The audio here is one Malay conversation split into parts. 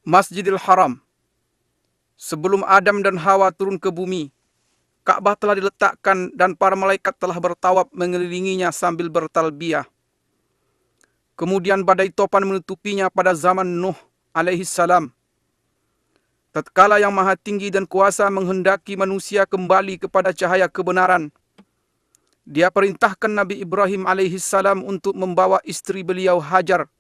Masjidil Haram. Sebelum Adam dan Hawa turun ke bumi, Ka'bah telah diletakkan dan para malaikat telah bertawaf mengelilinginya sambil bertalbiyah. Kemudian badai topan menutupinya pada zaman Nuh alaihi salam. Tatkala Yang Maha Tinggi dan Kuasa menghendaki manusia kembali kepada cahaya kebenaran, Dia perintahkan Nabi Ibrahim alaihi salam untuk membawa isteri beliau Hajar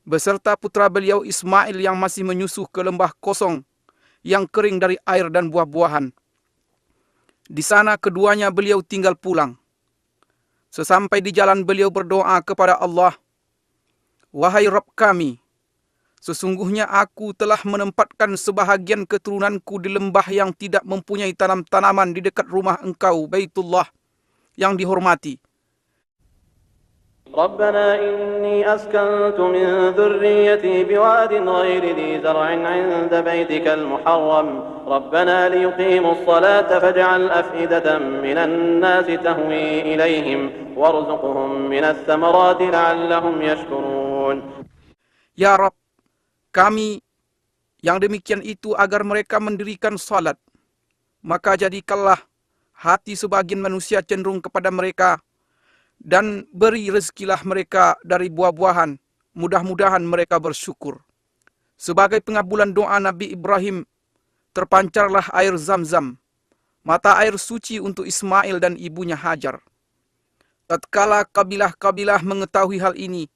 beserta putra beliau Ismail yang masih menyusuh ke lembah kosong yang kering dari air dan buah-buahan. Di sana keduanya beliau tinggal pulang. Sesampai di jalan beliau berdoa kepada Allah, "Wahai Rabb kami, sesungguhnya aku telah menempatkan sebahagian keturunanku di lembah yang tidak mempunyai tanam-tanaman di dekat rumah Engkau, Baitullah, yang dihormati. ربنا إني أسكنت من ذريتي بواد غير ذي زرع عند بيتك المحرم ربنا ليقيموا الصلاة فاجعل أفئدة من الناس تهوي إليهم وارزقهم من الثمرات لعلهم يشكرون." Ya Rabb, kami yang demikian itu agar mereka mendirikan salat, maka jadikanlah hati sebagian manusia cenderung kepada mereka, dan beri rezekilah mereka dari buah-buahan, mudah-mudahan mereka bersyukur. Sebagai pengabulan doa Nabi Ibrahim, terpancarlah air Zam-Zam, mata air suci untuk Ismail dan ibunya Hajar. Tatkala kabilah-kabilah mengetahui hal ini,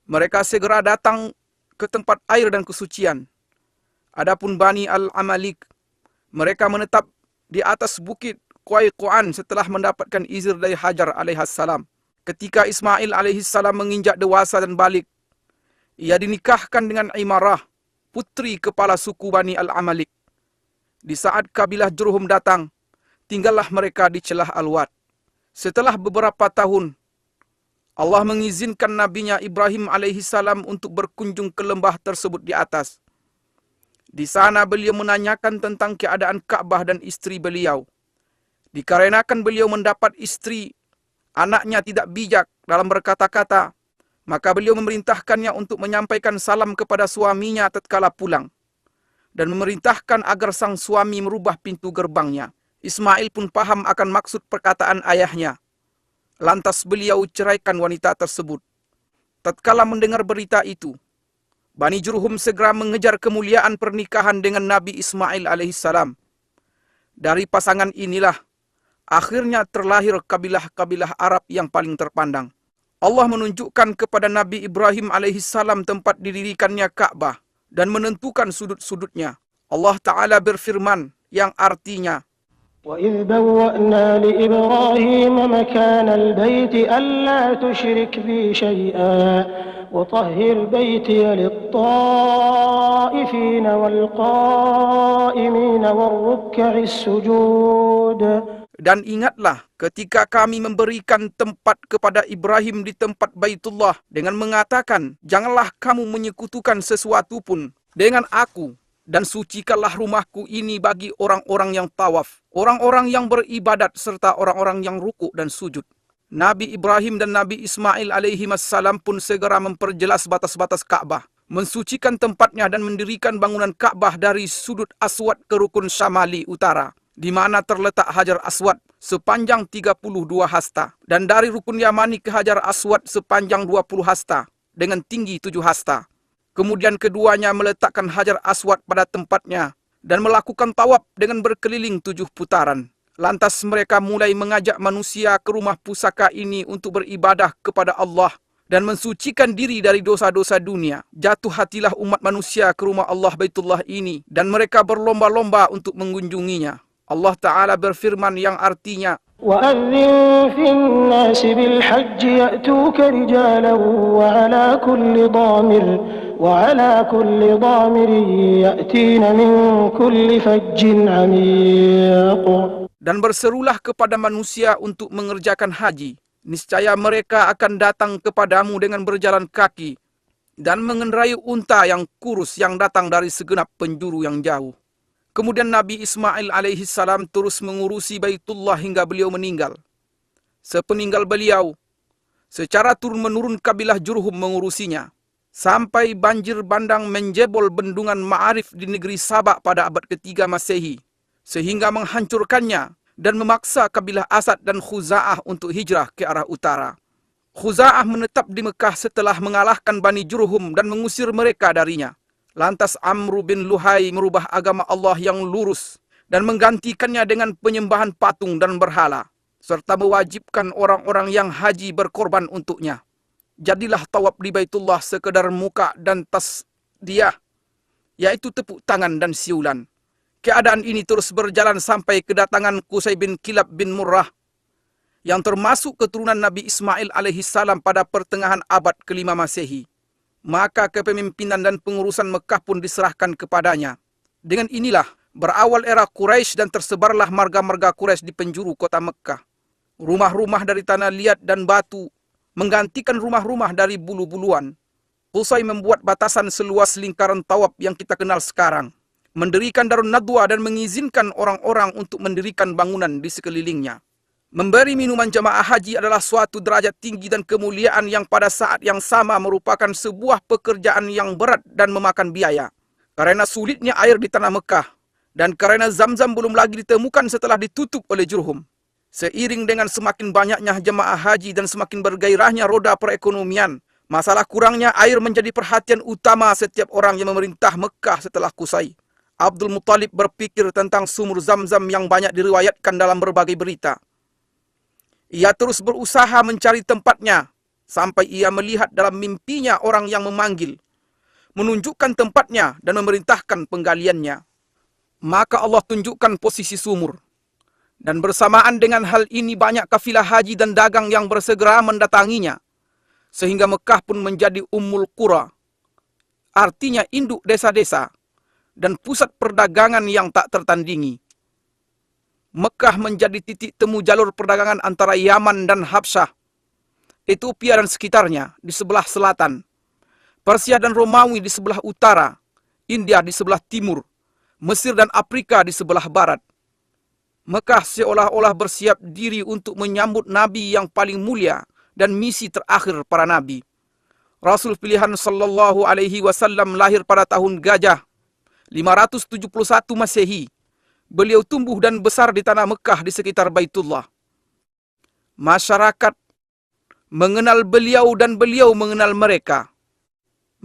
mereka segera datang ke tempat air dan kesucian. Adapun Bani Al-Amalik, mereka menetap di atas bukit Qayquan setelah mendapatkan izin dari Hajar alaihissalam. Ketika Ismail alaihissalam menginjak dewasa dan balik, ia dinikahkan dengan Imarah, putri kepala suku Bani Al-Amalik. Di saat kabilah Jurhum datang, tinggallah mereka di celah Al-Wad. Setelah beberapa tahun, Allah mengizinkan nabinya Ibrahim alaihissalam untuk berkunjung ke lembah tersebut di atas. Di sana beliau menanyakan tentang keadaan Ka'bah dan istri beliau. Dikarenakan beliau mendapat istri, anaknya tidak bijak dalam berkata-kata, maka beliau memerintahkannya untuk menyampaikan salam kepada suaminya tatkala pulang, dan memerintahkan agar sang suami merubah pintu gerbangnya. Ismail pun paham akan maksud perkataan ayahnya. Lantas beliau ceraikan wanita tersebut. Tatkala mendengar berita itu, Bani Jurhum segera mengejar kemuliaan pernikahan dengan Nabi Ismail alaihissalam. Dari pasangan inilah akhirnya terlahir kabilah-kabilah Arab yang paling terpandang. Allah menunjukkan kepada Nabi Ibrahim alaihissalam tempat didirikannya Ka'bah dan menentukan sudut-sudutnya. Allah Ta'ala berfirman yang artinya, وَإِذْ بَوَّأْنَا لِإِبْرَاهِيمَ مَكَانَ الْبَيْتِ أَلَّا تُشْرِكْ بِي شَيْئًا وَطَهِّرْ بَيْتِيَ لِلطَّائِفِينَ وَالْقَائِمِينَ وَالرُّكَّعِ السُّجُودِ. Dan ingatlah ketika kami memberikan tempat kepada Ibrahim di tempat Baitullah dengan mengatakan, janganlah kamu menyekutukan sesuatu pun dengan aku, dan sucikanlah rumahku ini bagi orang-orang yang tawaf, orang-orang yang beribadat, serta orang-orang yang rukuk dan sujud. Nabi Ibrahim dan Nabi Ismail alaihimassalam pun segera memperjelas batas-batas Ka'bah, mensucikan tempatnya dan mendirikan bangunan Ka'bah dari sudut Aswad ke rukun Syamali utara, di mana terletak Hajar Aswad sepanjang 32 hasta, dan dari rukun Yamani ke Hajar Aswad sepanjang 20 hasta dengan tinggi 7 hasta. Kemudian keduanya meletakkan Hajar Aswad pada tempatnya dan melakukan tawaf dengan berkeliling 7 putaran. Lantas mereka mulai mengajak manusia ke rumah pusaka ini untuk beribadah kepada Allah dan mensucikan diri dari dosa-dosa dunia. Jatuh hatilah umat manusia ke rumah Allah Baitullah ini dan mereka berlomba-lomba untuk mengunjunginya. Allah Ta'ala berfirman yang artinya, وَأَذِّن فِي النَّاسِ بِالْحَجِّ يَأْتُوكَ رِجَالًا وَعَلَى كُلِّ ضَامِرٍ يَأْتِينَ مِنْ كُلِّ فَجٍّ عَمِيقٍ. Dan berserulah kepada manusia untuk mengerjakan haji. Niscaya mereka akan datang kepadamu dengan berjalan kaki dan mengendarai unta yang kurus yang datang dari segenap penjuru yang jauh. Kemudian Nabi Ismail alaihissalam terus mengurusi Baitullah hingga beliau meninggal. Sepeninggal beliau, secara turun-menurun kabilah Jurhum mengurusinya. sampai banjir bandang menjebol bendungan Ma'arif di negeri Sabak pada abad ketiga Masehi, sehingga menghancurkannya dan memaksa kabilah Asad dan Khuza'ah untuk hijrah ke arah utara. Khuza'ah menetap di Mekah setelah mengalahkan Bani Jurhum dan mengusir mereka darinya. Lantas Amru bin Luhai merubah agama Allah yang lurus dan menggantikannya dengan penyembahan patung dan berhala, serta mewajibkan orang-orang yang haji berkorban untuknya. Jadilah tawaf di Baitullah sekedar muka dan tasdiyah, yaitu tepuk tangan dan siulan. Keadaan ini terus berjalan sampai kedatangan Qusay bin Kilab bin Murrah, yang termasuk keturunan Nabi Ismail alaihissalam pada pertengahan abad ke-5 Masehi. Maka kepemimpinan dan pengurusan Mekah pun diserahkan kepadanya. Dengan inilah berawal era Quraisy dan tersebarlah marga-marga Quraisy di penjuru kota Mekah. Rumah-rumah dari tanah liat dan batu menggantikan rumah-rumah dari bulu-buluan. Qusay membuat batasan seluas lingkaran tawaf yang kita kenal sekarang, mendirikan Darun Nadwa dan mengizinkan orang-orang untuk mendirikan bangunan di sekelilingnya. Memberi minuman jamaah haji adalah suatu derajat tinggi dan kemuliaan yang pada saat yang sama merupakan sebuah pekerjaan yang berat dan memakan biaya. Karena sulitnya air di tanah Mekah, dan karena Zamzam belum lagi ditemukan setelah ditutup oleh Jurhum. Seiring dengan semakin banyaknya jemaah haji dan semakin bergairahnya roda perekonomian, masalah kurangnya air menjadi perhatian utama setiap orang yang memerintah Mekah setelah Qusay. Abdul Muttalib berpikir tentang sumur Zamzam yang banyak diriwayatkan dalam berbagai berita. Ia terus berusaha mencari tempatnya, sampai ia melihat dalam mimpinya orang yang memanggil, menunjukkan tempatnya dan memerintahkan penggaliannya. Maka Allah tunjukkan posisi sumur. Dan bersamaan dengan hal ini banyak kafilah haji dan dagang yang bersegera mendatanginya, sehingga Mekah pun menjadi Ummul Qura, artinya induk desa-desa, dan pusat perdagangan yang tak tertandingi. Mekah menjadi titik temu jalur perdagangan antara Yaman dan Habsyah, Ethiopia dan sekitarnya di sebelah selatan, Persia dan Romawi di sebelah utara, India di sebelah timur, Mesir dan Afrika di sebelah barat. Mekah seolah-olah bersiap diri untuk menyambut Nabi yang paling mulia dan misi terakhir para Nabi. Rasul pilihan sallallahu alaihi wasallam lahir pada tahun Gajah 571 Masehi. Beliau tumbuh dan besar di tanah Mekah di sekitar Baitullah. Masyarakat mengenal beliau dan beliau mengenal mereka.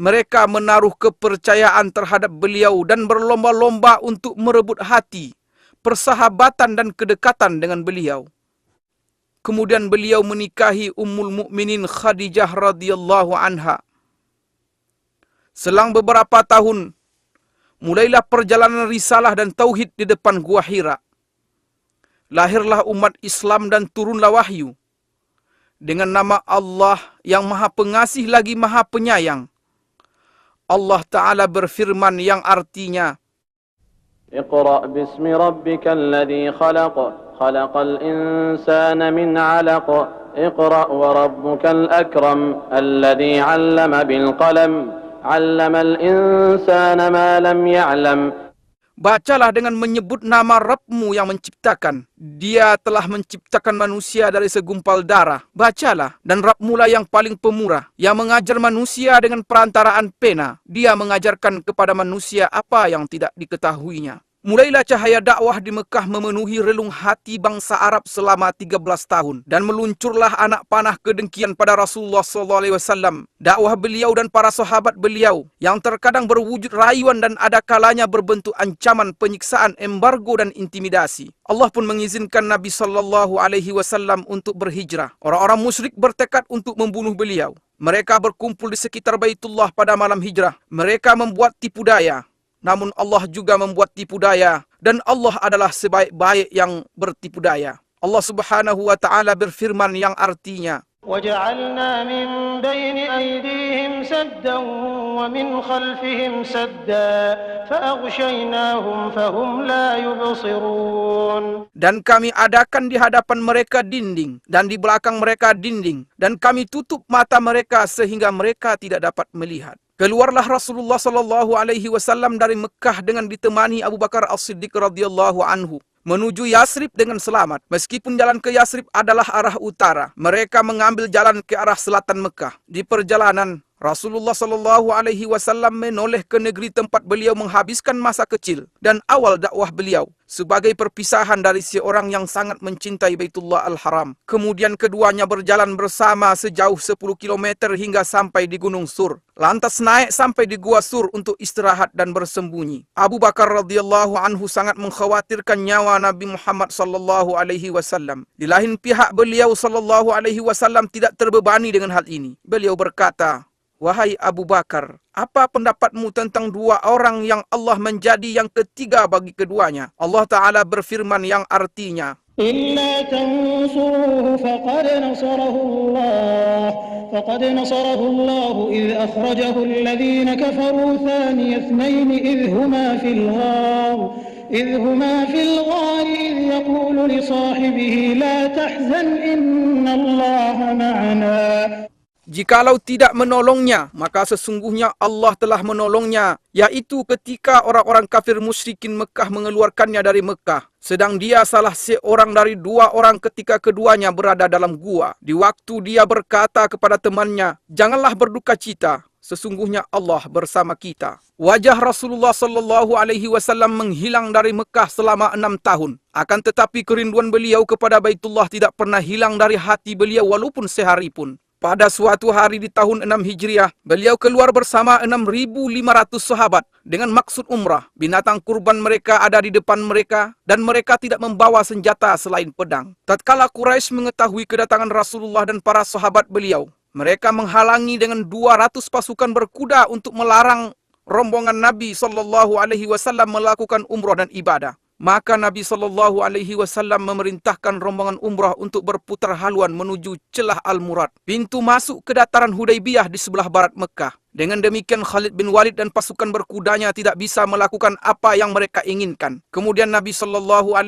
Mereka menaruh kepercayaan terhadap beliau dan berlomba-lomba untuk merebut hati, persahabatan dan kedekatan dengan beliau. Kemudian beliau menikahi Ummul Mukminin Khadijah radhiyallahu anha. Selang beberapa tahun, mulailah perjalanan risalah dan tauhid di depan Gua Hira. Lahirlah umat Islam dan turunlah wahyu. Dengan nama Allah yang Maha Pengasih lagi Maha Penyayang. Allah Ta'ala berfirman yang artinya, اقرأ باسم ربك الذي خلق خلق الإنسان من علق اقرأ وربك الأكرم الذي علم بالقلم علم الإنسان ما لم يعلم. Bacalah dengan menyebut nama Rabbmu yang menciptakan. Dia telah menciptakan manusia dari segumpal darah. Bacalah, dan Rabbmu lah yang paling pemurah, yang mengajar manusia dengan perantaraan pena. Dia mengajarkan kepada manusia apa yang tidak diketahuinya. Mulailah cahaya dakwah di Mekah memenuhi relung hati bangsa Arab selama 13 tahun. Dan meluncurlah anak panah kedengkian pada Rasulullah SAW. Dakwah beliau dan para sahabat beliau, yang terkadang berwujud rayuan dan ada kalanya berbentuk ancaman, penyiksaan, embargo dan intimidasi. Allah pun mengizinkan Nabi SAW untuk berhijrah. Orang-orang musyrik bertekad untuk membunuh beliau. Mereka berkumpul di sekitar Baitullah pada malam hijrah. Mereka membuat tipu daya. Namun Allah juga membuat tipu daya, dan Allah adalah sebaik-baik yang bertipu daya. Allah Subhanahu wa Ta'ala berfirman yang artinya, وَجَعَلْنَا مِنْ بَيْنِ أَيْدِيهِمْ سَدًّا وَمِنْ خَلْفِهِمْ سَدًّا فَأَغْشَيْنَاهُمْ فَهُمْ لَا يُبْصِرُونَ. Dan kami adakan di hadapan mereka dinding, dan di belakang mereka dinding, dan kami tutup mata mereka sehingga mereka tidak dapat melihat. Keluarlah Rasulullah SAW dari Mekah dengan ditemani Abu Bakar As-Siddiq radhiyallahu anhu menuju Yasrib dengan selamat. Meskipun jalan ke Yasrib adalah arah utara, mereka mengambil jalan ke arah selatan Mekah. Di perjalanan, Rasulullah sallallahu alaihi wasallam menoleh ke negeri tempat beliau menghabiskan masa kecil dan awal dakwah beliau sebagai perpisahan dari seorang yang sangat mencintai Baitullah Al-Haram. Kemudian keduanya berjalan bersama sejauh 10 km hingga sampai di Gunung Sur. Lantas naik sampai di Gua Sur untuk istirahat dan bersembunyi. Abu Bakar radhiyallahu anhu sangat mengkhawatirkan nyawa Nabi Muhammad sallallahu alaihi wasallam. Di lain pihak beliau sallallahu alaihi wasallam tidak terbebani dengan hal ini. Beliau berkata, "Wahai Abu Bakar, apa pendapatmu tentang dua orang yang Allah menjadi yang ketiga bagi keduanya?" Allah Ta'ala berfirman yang artinya, إلا تنصروه فقد نصره الله إذ أخرجه الذين كفروا ثاني اثنين إذ هما في الغار إذ يقول لصاحبه لا تحزن إن الله معنا. Jikalau tidak menolongnya, maka sesungguhnya Allah telah menolongnya, yaitu ketika orang-orang kafir musyrikin Mekah mengeluarkannya dari Mekah. Sedang dia salah seorang dari dua orang ketika keduanya berada dalam gua. Di waktu dia berkata kepada temannya, "Janganlah berduka cita, sesungguhnya Allah bersama kita." Wajah Rasulullah sallallahu alaihi wasallam menghilang dari Mekah selama 6 tahun. Akan tetapi kerinduan beliau kepada Baitullah tidak pernah hilang dari hati beliau walaupun sehari pun. Pada suatu hari di tahun 6 Hijriah, beliau keluar bersama 6.500 sahabat dengan maksud umrah. Binatang kurban mereka ada di depan mereka dan mereka tidak membawa senjata selain pedang. Tatkala Quraisy mengetahui kedatangan Rasulullah dan para sahabat beliau, mereka menghalangi dengan 200 pasukan berkuda untuk melarang rombongan Nabi SAW melakukan umrah dan ibadah. Maka Nabi SAW memerintahkan rombongan umrah untuk berputar haluan menuju celah Al-Murad, pintu masuk ke dataran Hudaybiyah di sebelah barat Mekah. Dengan demikian Khalid bin Walid dan pasukan berkudanya tidak bisa melakukan apa yang mereka inginkan. Kemudian Nabi SAW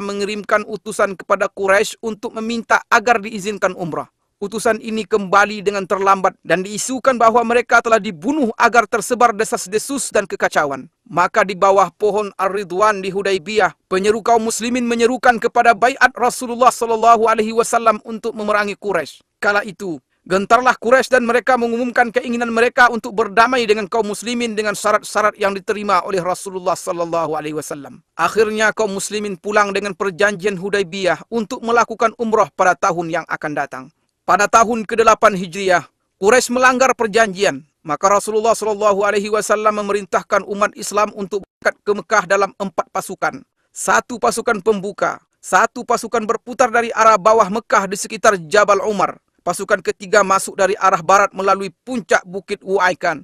mengirimkan utusan kepada Quraisy untuk meminta agar diizinkan umrah. Utusan ini kembali dengan terlambat dan diisukan bahwa mereka telah dibunuh agar tersebar desas-desus dan kekacauan. Maka di bawah pohon Ar-Ridwan di Hudaybiyah, penyeru kaum muslimin menyerukan kepada baiat Rasulullah SAW untuk memerangi Quraisy. Kala itu, gentarlah Quraisy dan mereka mengumumkan keinginan mereka untuk berdamai dengan kaum muslimin dengan syarat-syarat yang diterima oleh Rasulullah SAW. Akhirnya kaum muslimin pulang dengan perjanjian Hudaybiyah untuk melakukan umrah pada tahun yang akan datang. Pada tahun ke-8 Hijriah, Quraisy melanggar perjanjian. Maka Rasulullah SAW memerintahkan umat Islam untuk berangkat ke Mekah dalam 4 pasukan. 1 pasukan pembuka, 1 pasukan berputar dari arah bawah Mekah di sekitar Jabal Umar. Pasukan ketiga masuk dari arah barat melalui puncak Bukit Uaikan.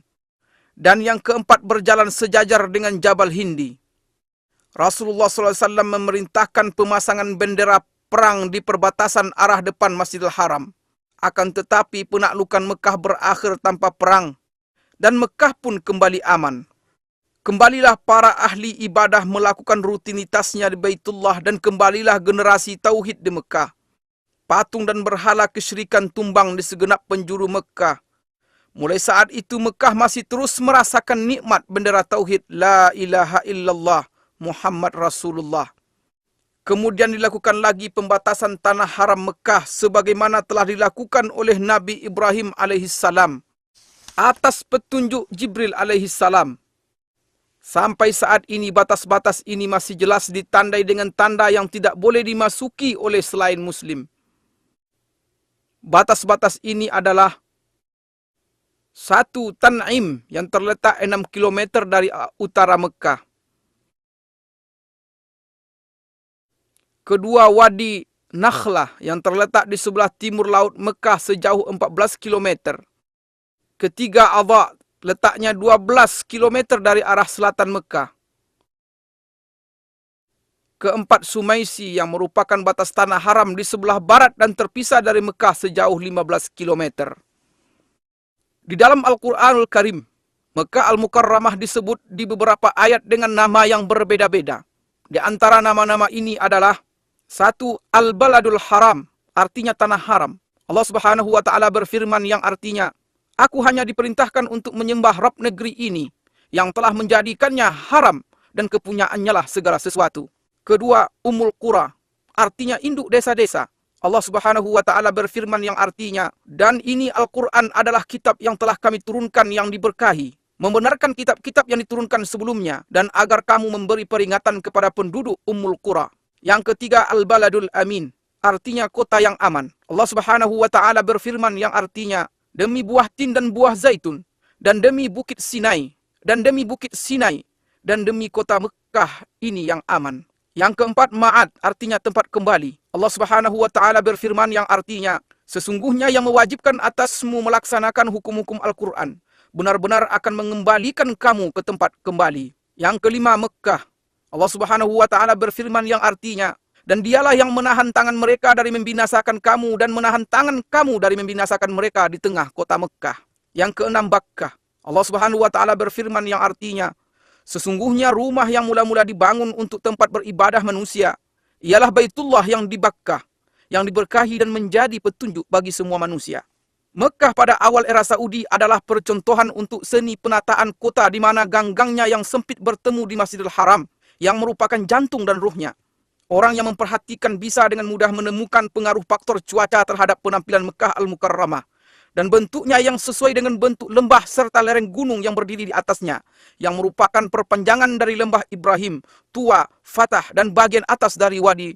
Dan yang keempat berjalan sejajar dengan Jabal Hindi. Rasulullah SAW memerintahkan pemasangan bendera perang di perbatasan arah depan Masjidil Haram. Akan tetapi penaklukan Mekah berakhir tanpa perang dan Mekah pun kembali aman. Kembalilah para ahli ibadah melakukan rutinitasnya di Baitullah dan kembalilah generasi tauhid di Mekah. Patung dan berhala kesyirikan tumbang di segenap penjuru Mekah. Mulai saat itu Mekah masih terus merasakan nikmat bendera tauhid La ilaha illallah Muhammad Rasulullah. Kemudian dilakukan lagi pembatasan tanah haram Mekah sebagaimana telah dilakukan oleh Nabi Ibrahim alaihissalam atas petunjuk Jibril alaihissalam. Sampai saat ini batas-batas ini masih jelas ditandai dengan tanda yang tidak boleh dimasuki oleh selain Muslim. Batas-batas ini adalah 1 Tan'im yang terletak 6 km dari utara Mekah. Kedua Wadi Nakhlah yang terletak di sebelah timur laut Mekah sejauh 14 km. Ketiga Adha letaknya 12 km dari arah selatan Mekah. Keempat Sumaisi yang merupakan batas tanah haram di sebelah barat dan terpisah dari Mekah sejauh 15 km. Di dalam Al-Quranul Karim, Mekah Al-Mukarramah disebut di beberapa ayat dengan nama yang berbeda-beda. Di antara nama-nama ini adalah 1. Al-Baladul Haram, artinya tanah haram. Allah Subhanahu wa Ta'ala berfirman yang artinya, "Aku hanya diperintahkan untuk menyembah Rabb negeri ini, yang telah menjadikannya haram dan kepunyaannya lah segala sesuatu." Kedua, Ummul Qura, artinya induk desa-desa. Allah Subhanahu wa taala berfirman yang artinya, dan ini Al-Quran adalah kitab yang telah kami turunkan yang diberkahi, membenarkan kitab-kitab yang diturunkan sebelumnya, dan agar kamu memberi peringatan kepada penduduk Ummul Qura. Yang ketiga, Al-Baladul Amin, artinya kota yang aman. Allah Subhanahu wa taala berfirman yang artinya, demi buah tin dan buah zaitun, dan demi bukit Sinai, dan demi bukit Sinai, dan demi kota Mekah ini yang aman. Yang keempat, Ma'ad, artinya tempat kembali. Allah Subhanahu wa taala berfirman yang artinya, sesungguhnya yang mewajibkan atasmu melaksanakan hukum-hukum Al-Quran benar-benar akan mengembalikan kamu ke tempat kembali. Yang kelima, Mekah. Allah Subhanahu wa taala berfirman yang artinya, dan dialah yang menahan tangan mereka dari membinasakan kamu dan menahan tangan kamu dari membinasakan mereka di tengah kota Mekah. Yang keenam, Bakkah. Allah Subhanahu wa taala berfirman yang artinya, sesungguhnya rumah yang mula-mula dibangun untuk tempat beribadah manusia ialah Baitullah yang di Bakkah, yang diberkahi dan menjadi petunjuk bagi semua manusia. Mekah pada awal era Saudi adalah percontohan untuk seni penataan kota di mana gang-gangnya yang sempit bertemu di Masjidil Haram yang merupakan jantung dan ruhnya. Orang yang memperhatikan bisa dengan mudah menemukan pengaruh faktor cuaca terhadap penampilan Mekah Al-Mukarramah, dan bentuknya yang sesuai dengan bentuk lembah serta lereng gunung yang berdiri di atasnya, yang merupakan perpanjangan dari lembah Ibrahim, Tua, Fatah, dan bagian atas dari Wadi